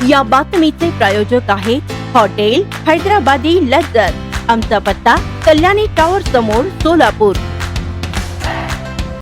या बातमीचे प्रायोजक आहे हॉटेल हैदराबादी लज्जत। आमचा पत्ता कल्याणी टॉवर समोर सोलापूर।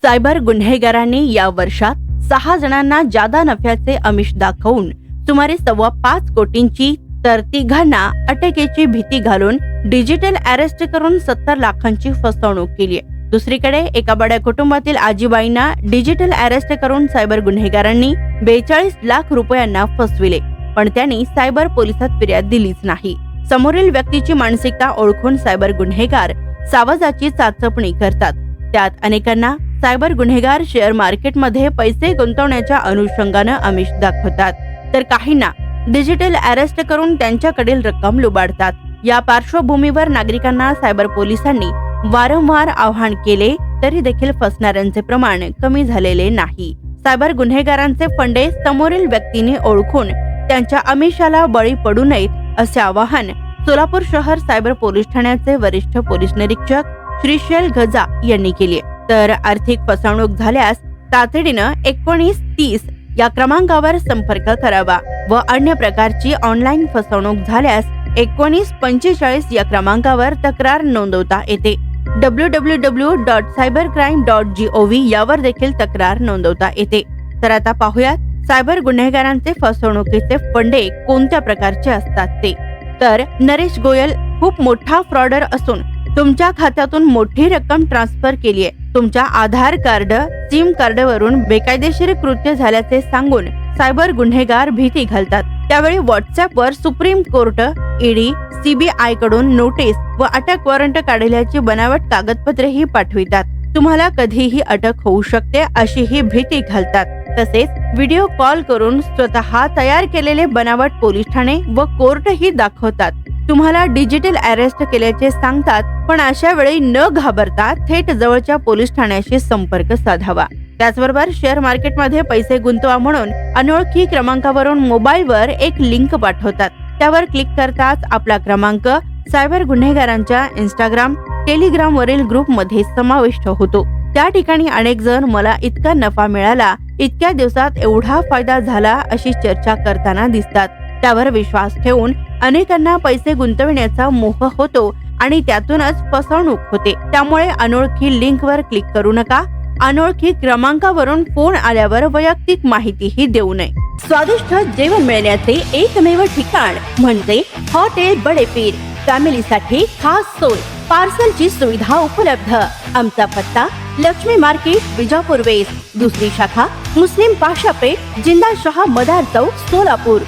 सायबर गुन्हेगारांनी या वर्षात 6 जणांना जादा नफ्याचे आमिष दाखवून सुमारे 5.25 कोटींची तर 3घांना अटकेची भीती घालून डिजिटल अरेस्ट करून 70 लाखांची फसवणूक केली आहे। दुसरीकडे एका बड्या कुटुंबातील आजीबाईंना डिजिटल अरेस्ट करून सायबर गुन्हेगारांनी 42 लाख रुपयांना फसविले, पण त्यांनी सायबर पोलिसात फिर्याद दिलीच नाही। समोरील व्यक्तीची मानसिकता ओळखून सायबर गुन्हेगार सावजाची चाचपणी करतात। त्यात अनेकांना सायबर गुन्हेगार शेअर मार्केटमध्ये पैसे गुंतवण्याच्या अनुषंगाने आमिष दाखवतात, तर काहींना डिजिटल अरेस्ट करून त्यांच्याकडील रक्कम लुबाडतात। या पार्श्वभूमीवर नागरिकांना सायबर पोलिसांनी वारंवार आवाहन केले तरी देखील फसणाऱ्यांचे प्रमाण कमी झालेले नाही। सायबर गुन्हेगारांचे फंडे समोरील व्यक्तीने ओळखून त्यांच्या आमिषाला बळी पडू नयेत असे आवाहन सोलापूर शहर सायबर पोलीस ठाण्याचे वरिष्ठ पोलीस निरीक्षक श्रीशैल गजा यांनी केले। तर आर्थिक फसवणूक झाल्यास तातडीनं 1930 या क्रमांकावर संपर्क करावा व अन्य प्रकारची ऑनलाईन फसवणूक झाल्यास 1945 या क्रमांकावर तक्रार नोंदवता येते। www.cybercrime.gov यावर देखील तक्रार नोंदवता येते। तर आता पाहूयात सायबर गुन्हेगारांचे फसवणुकीचे फंडे कोणत्या प्रकारचे असतात ते। तर नरेश गोयल खूप मोठा फ्रॉडर असून तुमच्या खात्यातून मोठी रक्कम ट्रान्सफर केली आहे। तुमच्या आधार कार्ड, सिम कार्डवरून बेकायदेशीर कृत्य झाल्याचे सांगून सायबर गुन्हेगार भीती घालतात। त्यावेळी व्हॉट्सअपवर सुप्रीम कोर्ट, ईडी, सीबीआय कडून नोटीस व अटक वॉरंट काढल्याची बनावट कागदपत्रेही पाठवितात। तुम्हाला कधीही अटक होऊ शकते अशी ही भीती घालतात। तसेच व्हिडिओ कॉल करून स्वतः तयार केलेले बनावट पोलीस ठाणे व कोर्टही दाखवतात। तुम्हाला डिजिटल अरेस्ट केल्याचे सांगतात, पण अशा वेळी न घाबरता थेट जवळच्या पोलीस ठाण्याशी संपर्क साधावा। त्याचबरोबर शेअर मार्केटमध्ये पैसे गुंतवा म्हणून अनोळखी क्रमांकावरून मोबाईलवर एक लिंक पाठवतात। त्यावर क्लिक करताच आपला क्रमांक सायबर गुन्हेगारांच्या इंस्टाग्राम, टेलिग्राम वरील ग्रुप मध्ये समाविष्ट होतो। त्या ठिकाणी अनेक जण मला इतका नफा मिळाला, इतक्या दिवसात एवढा फायदा झाला अशी चर्चा करताना दिसतात। त्यावर विश्वास ठेवून अनेकांना पैसे गुंतवण्याचा मोह होतो आणि त्यातूनच फसवणूक होते। त्यामुळे अनोळखी लिंकवर क्लिक करू नका। अनोळखी क्रमांकावरून फोन आल्यावर वैयक्तिक माहितीही देऊ नये। स्वादिष्ट जेवण मिळण्याचे एकमेव ठिकाण म्हणजे हॉटेल बडेपीर। फॅमिलीसाठी खास सोय, पार्सलची सुविधा उपलब्ध। आमचा पत्ता लक्ष्मी मार्केट, विजापूर वेस्ट। दुसरी शाखा मुस्लिम पाशापेठ, जिंदाशहा मदार चौक, सोलापूर।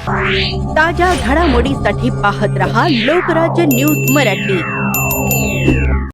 ताज्या घडामोडीसाठी पाहत रहा लोकराज्य न्यूज मराठी।